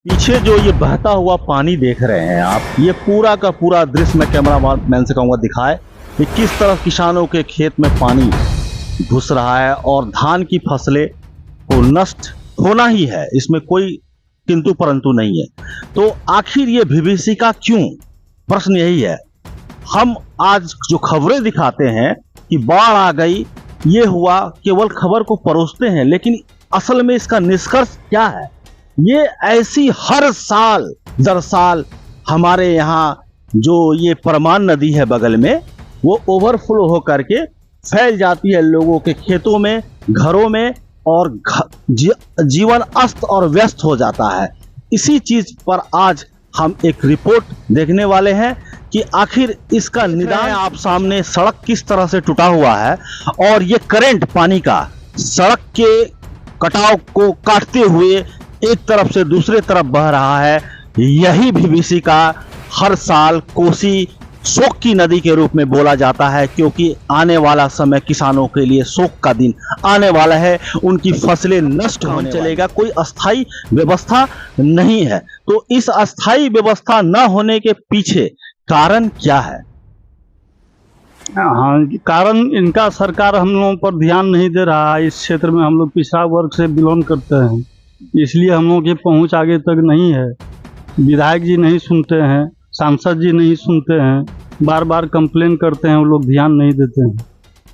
पीछे जो ये बहता हुआ पानी देख रहे हैं आप, ये पूरा का पूरा दृश्य मैं कैमरा मैन से कहूँगा दिखाए कि किस तरह किसानों के खेत में पानी घुस रहा है और धान की फसलें को नष्ट होना ही है, इसमें कोई किंतु परंतु नहीं है। तो आखिर ये विभीषिका क्यों, प्रश्न यही है। हम आज जो खबरें दिखाते हैं कि बाढ़ आ गई, ये हुआ, केवल खबर को परोसते हैं, लेकिन असल में इसका निष्कर्ष क्या है? ये ऐसी हर साल दर साल हमारे यहाँ जो ये परमान नदी है बगल में, वो ओवरफ्लो होकर के फैल जाती है लोगों के खेतों में, घरों में, और जीवन अस्त और व्यस्त हो जाता है। इसी चीज पर आज हम एक रिपोर्ट देखने वाले हैं कि आखिर इसका निदान आप सामने सड़क किस तरह से टूटा हुआ है और ये करंट पानी का सड़क के कटाव को काटते हुए एक तरफ से दूसरे तरफ बह रहा है। यही विभीषिका हर साल कोसी शोक की नदी के रूप में बोला जाता है, क्योंकि आने वाला समय किसानों के लिए शोक का दिन आने वाला है। उनकी फसलें नष्ट होने चलेगा, कोई अस्थाई व्यवस्था नहीं है। तो इस अस्थाई व्यवस्था न होने के पीछे कारण क्या है? हाँ, कारण इनका सरकार हम लोगों पर ध्यान नहीं दे रहा है। इस क्षेत्र में हम लोग पिछड़ा वर्ग से बिलोंग करते हैं, इसलिए हम लोगों की पहुंच आगे तक नहीं है। विधायक जी नहीं सुनते हैं, सांसद जी नहीं सुनते हैं, बार बार कंप्लेन करते हैं, वो लोग ध्यान नहीं देते हैं।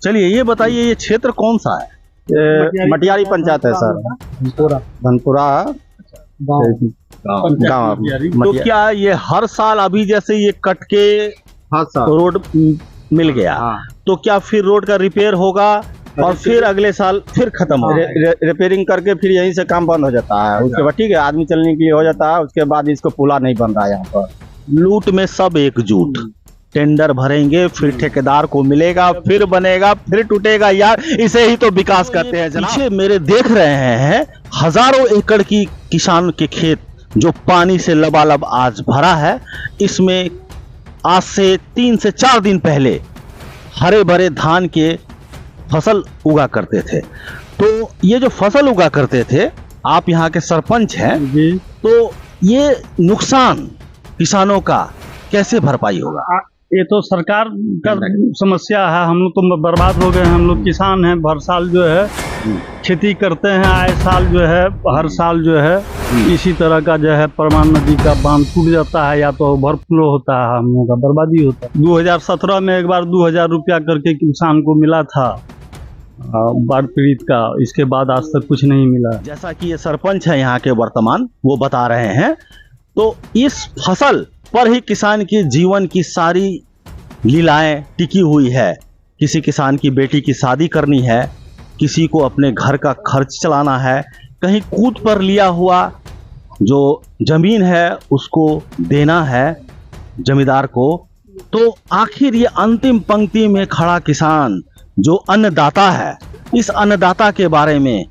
चलिए ये बताइए, ये क्षेत्र कौन सा है? मटियारी पंचायत है सर, धनपुरा गाँव। तो क्या ये हर साल अभी जैसे ये कट के रोड मिल गया, तो क्या फिर रोड का रिपेयर होगा और फिर अगले साल फिर खत्म हो रिपेयरिंग करके फिर यहीं से काम बंद हो जाता है। उसके बाद ठीक है, आदमी चलने के लिए हो जाता है, उसके बाद इसको पुला नहीं बन रहा है यहाँ पर। लूट में सब एकजुट, टेंडर भरेंगे, फिर ठेकेदार को मिलेगा, फिर बनेगा, फिर टूटेगा। यार इसे ही तो विकास कहते हैं। पीछे मेरे देख रहे हैं हजारों एकड़ की किसान के खेत जो पानी से लबालब आज भरा है। इसमें आज से 3 से 4 दिन पहले हरे भरे धान के फसल उगा करते थे। तो ये जो फसल उगा करते थे, आप यहाँ के सरपंच हैं जी, तो ये नुकसान किसानों का कैसे भरपाई होगा? ये तो सरकार का समस्या है। हम लोग तो बर्बाद हो गए हैं। हम लोग किसान हैं, हर साल जो है खेती करते हैं, आए साल जो है, हर साल जो है इसी तरह का जो है परमान नदी का बांध टूट जाता है, या तो ओवरफ्लो होता है, हम लोगों का बर्बादी होता है। 2017 में एक बार 2000 रुपया करके किसान को मिला था बाढ़ पीड़ित का, इसके बाद आज तक कुछ नहीं मिला। जैसा कि ये सरपंच है यहाँ के वर्तमान, वो बता रहे हैं, तो इस फसल पर ही किसान के जीवन की सारी लीलाएं टिकी हुई है। किसी किसान की बेटी की शादी करनी है, किसी को अपने घर का खर्च चलाना है, कहीं कूद पर लिया हुआ जो जमीन है उसको देना है जमींदार को। तो आखिर ये अंतिम पंक्ति में खड़ा किसान जो अन्नदाता है, इस अन्नदाता के बारे में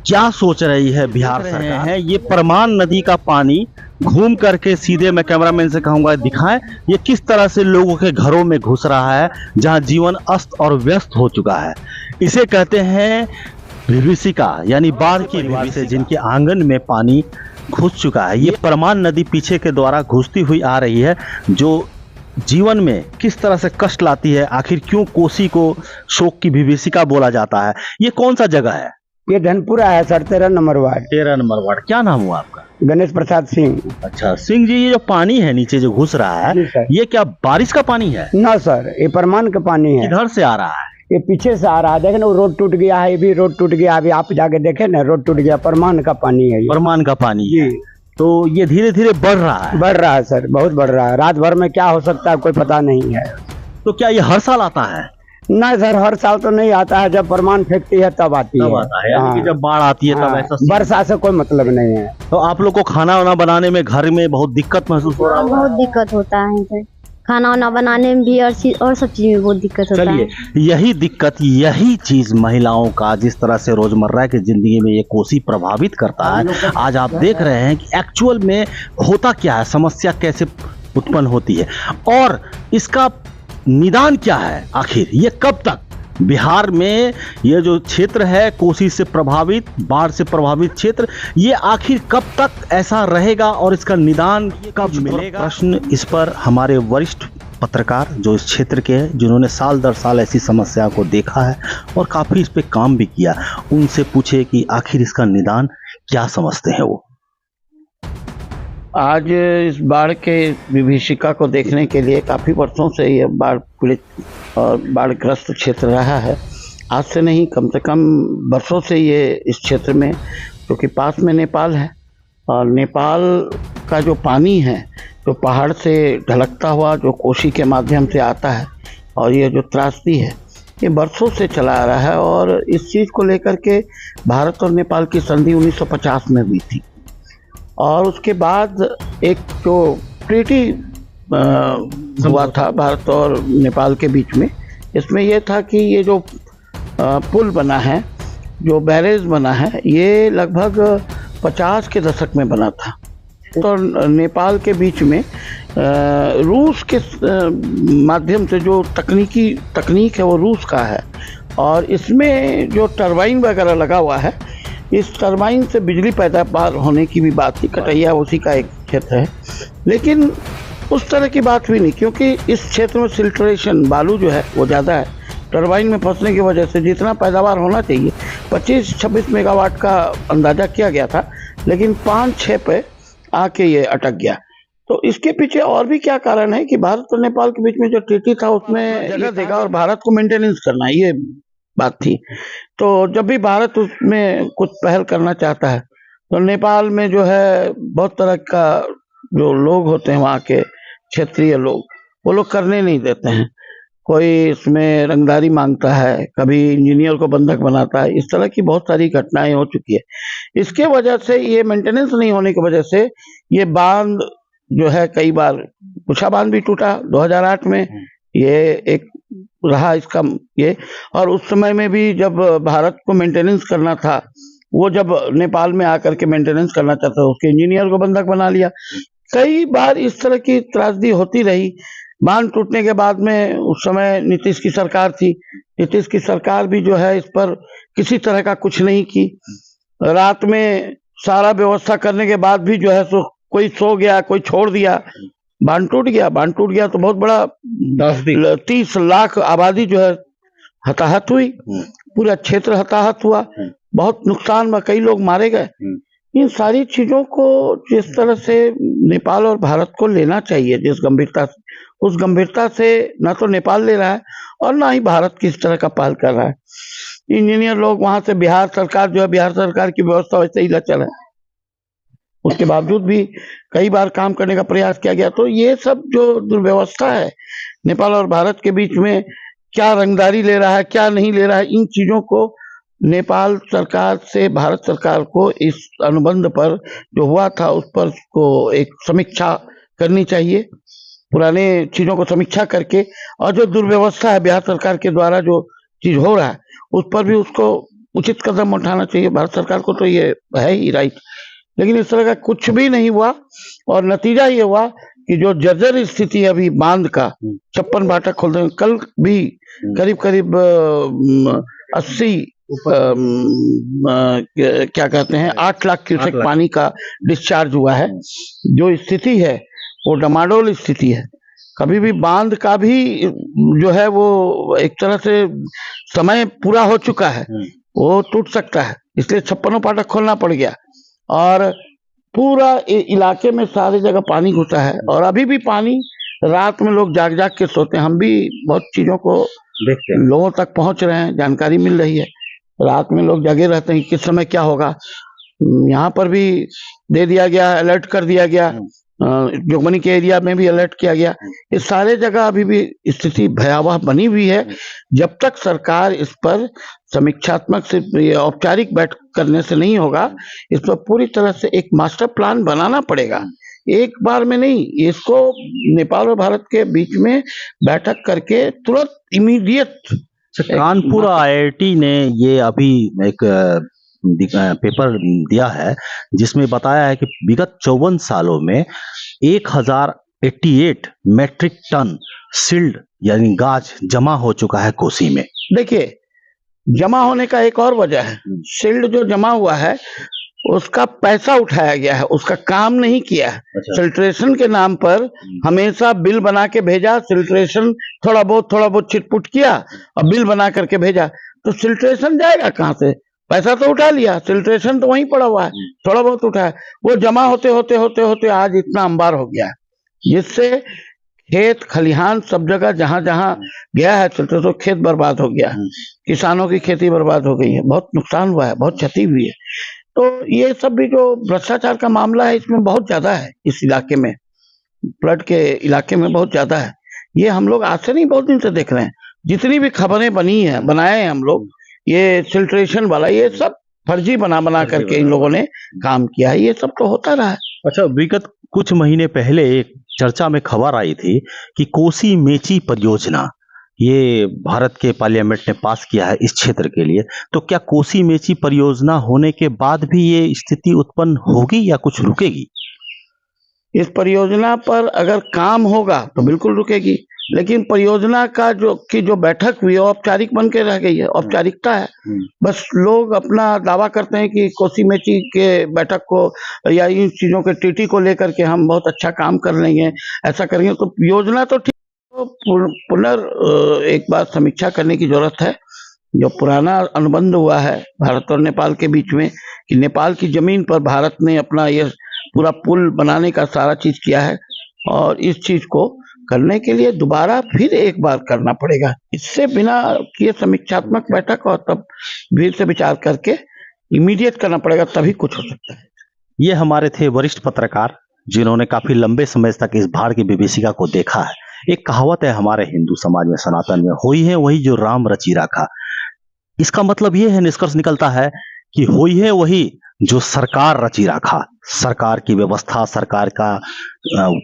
क्या सोच रही है बिहार सरकार? है ये परमान नदी का पानी घूम करके सीधे, मैं कैमरामैन से कहूंगा दिखाएं, ये किस तरह से लोगों के घरों में घुस रहा है, जहां जीवन अस्त और व्यस्त हो चुका है। इसे कहते हैं विभीषिका, यानी बाढ़ की विभीषिका, जिनके आंगन में पानी घुस चुका है। ये परमान नदी पीछे के द्वारा घुसती हुई आ रही है, जो जीवन में किस तरह से कष्ट लाती है। आखिर क्यों कोसी को शोक की विभीषिका बोला जाता है? ये कौन सा जगह है? ये धनपुरा है sir, 13 number ward. 13 number ward. क्या नाम हुआ आपका? गणेश प्रसाद सिंह। अच्छा सिंह जी, ये जो पानी है नीचे जो घुस रहा है, ये क्या बारिश का पानी है? ना सर, ये परमान का पानी है। किधर से आ रहा है? ये पीछे से आ रहा है, देखे ना, वो रोड टूट गया है, ये भी रोड टूट गया। अभी आप जाके देखे ना, रोड टूट गया, परमान का पानी है ये। परमान का पानी है। तो ये धीरे धीरे बढ़ रहा है? बढ़ रहा है सर, बहुत बढ़ रहा है। रात भर में क्या हो सकता है कोई पता नहीं है। तो क्या ये हर साल आता है? नहीं सर, हर साल तो नहीं आता है। जब परमान फेंकती है तब आती है। यानी कि जब बाढ़ आती है तब ऐसा? वर्षा से कोई मतलब नहीं है। तो आप लोग को खाना वाना बनाने में घर में बहुत दिक्कत महसूस हो रहा है? बहुत दिक्कत होता है सर, खाना वाना बनाने में भी और सब चीज में बहुत दिक्कत होता है। चलिए, यही दिक्कत, यही चीज महिलाओं का जिस तरह से रोजमर्रा की जिंदगी में ये कोसी प्रभावित करता है, आज आप देख रहे हैं कि एक्चुअल में होता क्या है, समस्या कैसे उत्पन्न होती है और इसका निदान क्या है। आखिर ये कब तक बिहार में ये जो क्षेत्र है कोसी से प्रभावित, बाढ़ से प्रभावित क्षेत्र, ये आखिर कब तक ऐसा रहेगा और इसका निदान कब मिलेगा? प्रश्न इस पर हमारे वरिष्ठ पत्रकार जो इस क्षेत्र के हैं, जिन्होंने साल दर साल ऐसी समस्या को देखा है और काफ़ी इस पे काम भी किया, उनसे पूछे कि आखिर इसका निदान क्या समझते हैं वो। आज इस बाढ़ के विभीषिका को देखने के लिए काफ़ी वर्षों से ये बाढ़ पीड़ित और बाढ़ग्रस्त क्षेत्र रहा है। आज से नहीं, कम से कम वर्षों से ये इस क्षेत्र में, क्योंकि पास में नेपाल है और नेपाल का जो पानी है जो पहाड़ से ढलकता हुआ जो कोसी के माध्यम से आता है और ये जो त्रासदी है ये वर्षों से चला आ रहा है। और इस चीज़ को लेकर के भारत और नेपाल की संधि 1950 में हुई थी और उसके बाद एक जो ट्रीटी हुआ था भारत और नेपाल के बीच में, इसमें यह था कि ये जो पुल बना है, जो बैरेज बना है, ये लगभग 50 के दशक में बना था। तो नेपाल के बीच में रूस के माध्यम से जो तकनीक है वो रूस का है और इसमें जो टरबाइन वगैरह लगा हुआ है, इस टरबाइन से बिजली पैदावार होने की भी बात थी। कटैया उसी का एक क्षेत्र है, लेकिन उस तरह की बात भी नहीं, क्योंकि इस क्षेत्र में सिल्ट्रेशन बालू जो है वो ज़्यादा है। टरबाइन में फंसने की वजह से जितना पैदावार होना चाहिए 25-26 मेगावाट का अंदाज़ा किया गया था, लेकिन 5-6 पे आके ये अटक गया। तो इसके पीछे और भी क्या कारण है कि भारत और नेपाल के बीच में जो ट्रीटी था उसमें जगह देगा और भारत को मेंटेनेंस करना, ये बात थी। तो जब भी भारत उसमें कुछ पहल करना चाहता है तो नेपाल में जो है बहुत तरह का जो लोग होते हैं वहाँ के क्षेत्रीय लोग, वो लोग करने नहीं देते हैं। कोई इसमें रंगदारी मांगता है, कभी इंजीनियर को बंधक बनाता है, इस तरह की बहुत सारी घटनाएं हो चुकी है। इसके वजह से ये मेंटेनेंस नहीं होने की वजह से ये बांध जो है, कई बार कुछा बांध भी टूटा 2008 में, ये एक रहा इसका ये। और उस समय में भी जब भारत को मेंटेनेंस करना था, वो जब नेपाल में आकर के मेंटेनेंस करना चाहता, उसके इंजीनियर को बंधक बना लिया। कई बार इस तरह की त्रासदी होती रही। बांध टूटने के बाद में उस समय नीतीश की सरकार थी, नीतीश की सरकार भी जो है इस पर किसी तरह का कुछ नहीं की। रात में सारा व्यवस्था करने के बाद भी जो है सो कोई सो गया, कोई छोड़ दिया, बांध टूट गया तो बहुत बड़ा 30 लाख आबादी जो है हताहत हुई, पूरा क्षेत्र हताहत हुआ, बहुत नुकसान में कई लोग मारे गए। इन सारी चीजों को जिस तरह से नेपाल और भारत को लेना चाहिए, जिस गंभीरता से, उस गंभीरता से ना तो नेपाल ले रहा है और ना ही भारत किस तरह का पहल कर रहा है। इंजीनियर लोग वहां से, बिहार सरकार जो है, बिहार सरकार की व्यवस्था वैसे ही लचर है, उसके बावजूद भी कई बार काम करने का प्रयास किया गया। तो ये सब जो दुर्व्यवस्था है नेपाल और भारत के बीच में, क्या रंगदारी ले रहा है, क्या नहीं ले रहा है, इन चीजों को नेपाल सरकार से भारत सरकार को इस अनुबंध पर जो हुआ था उस पर को एक समीक्षा करनी चाहिए, पुराने चीजों को समीक्षा करके, और जो दुर्व्यवस्था है बिहार सरकार के द्वारा जो चीज हो रहा है उस पर भी उसको उचित कदम उठाना चाहिए भारत सरकार को। तो ये है ही राइट, लेकिन इस तरह का कुछ भी नहीं हुआ और नतीजा ये हुआ कि जो जर्जर स्थिति है अभी बांध का, 56 फाटक खोल देंगे, कल भी करीब 80 क्या कहते हैं 8 लाख क्यूसेक पानी का डिस्चार्ज हुआ है। जो स्थिति है वो डमाडोल स्थिति है। कभी भी बांध का भी जो है वो एक तरह से समय पूरा हो चुका है, वो टूट सकता है, इसलिए 56 फाटक खोलना पड़ गया और पूरा इलाके में सारी जगह पानी घुसा है। और अभी भी पानी, रात में लोग जाग के सोते हैं। हम भी बहुत चीजों को देखते हैं, लोगों तक पहुंच रहे हैं, जानकारी मिल रही है, रात में लोग जगे रहते हैं किस समय क्या होगा। यहाँ पर भी दे दिया गया, अलर्ट कर दिया गया, जोगबनी के एरिया में भी अलर्ट किया गया। इस सारे जगह अभी भी स्थिति भयावह बनी हुई है। जब तक सरकार इस पर समीक्षात्मक, सिर्फ औपचारिक बैठक करने से नहीं होगा, इस पर पूरी तरह से एक मास्टर प्लान बनाना पड़ेगा, एक बार में नहीं। इसको नेपाल और भारत के बीच में बैठक करके तुरंत इमीडिएट। कानपुर IIT ने ये अभी एक पेपर दिया है जिसमें बताया है कि विगत 54 सालों में 1088 मैट्रिक टन सिल्ड यानी गाज जमा हो चुका है कोसी में। देखिए, जमा होने का एक और वजह है, सिल्ड जो जमा हुआ है उसका पैसा उठाया गया है, उसका काम नहीं किया है। अच्छा। फिल्ट्रेशन के नाम पर हमेशा बिल बना के भेजा, फिल्ट्रेशन थोड़ा बहुत छिटपुट किया और बिल बना करके भेजा, तो फिल्ट्रेशन जाएगा कहाँ से? पैसा तो उठा लिया, फिल्ट्रेशन तो वहीं पड़ा हुआ है, थोड़ा बहुत उठाया, वो जमा होते होते आज इतना अंबार हो गया है, जिससे खेत खलिहान सब जगह जहां जहां गया है तो खेत बर्बाद हो गया है, किसानों की खेती बर्बाद हो गई है, बहुत नुकसान हुआ है, बहुत क्षति हुई है। तो ये सब भी जो भ्रष्टाचार का मामला है इसमें बहुत ज्यादा है, इस इलाके में, फ्लड के इलाके में बहुत ज्यादा है। ये हम लोग आज से नहीं, बहुत दिन से देख रहे हैं, जितनी भी खबरें बनाए हैं हम लोग, ये फिल्ट्रेशन वाला, ये सब फर्जी बना करके इन लोगों ने काम किया है, ये सब तो होता रहा है। अच्छा, विगत कुछ महीने पहले एक चर्चा में खबर आई थी कि कोसी मेची परियोजना ये भारत के पार्लियामेंट ने पास किया है इस क्षेत्र के लिए, तो क्या कोसी मेची परियोजना होने के बाद भी ये स्थिति उत्पन्न होगी या कुछ रुकेगी? इस परियोजना पर अगर काम होगा तो बिल्कुल रुकेगी, लेकिन परियोजना का जो बैठक हुई है औपचारिक बन के रह गई है, औपचारिकता है। बस लोग अपना दावा करते हैं कि कोसी मेची के बैठक को या इन चीजों के टीटी को लेकर के हम बहुत अच्छा काम कर लेंगे, ऐसा करेंगे, तो योजना तो ठीक, एक बार समीक्षा करने की जरूरत है। जो पुराना अनुबंध हुआ है भारत और नेपाल के बीच में कि नेपाल की जमीन पर भारत ने अपना ये पूरा पुल बनाने का सारा चीज किया है, और इस चीज को करने के लिए दोबारा फिर एक बार करना पड़ेगा, इससे बिना किए समीक्षात्मक बैठक और तब भीड़ से विचार करके इमीडिएट करना पड़ेगा, तभी कुछ हो सकता है। ये हमारे थे वरिष्ठ पत्रकार जिन्होंने काफी लंबे समय तक इस बाढ़ की विभीषिका को देखा है। एक कहावत है हमारे हिंदू समाज में, सनातन में, होई है वही जो राम रची राखा। इसका मतलब ये है, निष्कर्ष निकलता है कि होई है वही जो सरकार रची राखा, सरकार की व्यवस्था, सरकार का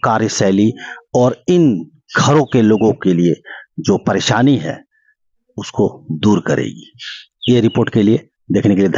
कार्यशैली और इन घरों के लोगों के लिए जो परेशानी है उसको दूर करेगी। ये रिपोर्ट के लिए देखने के लिए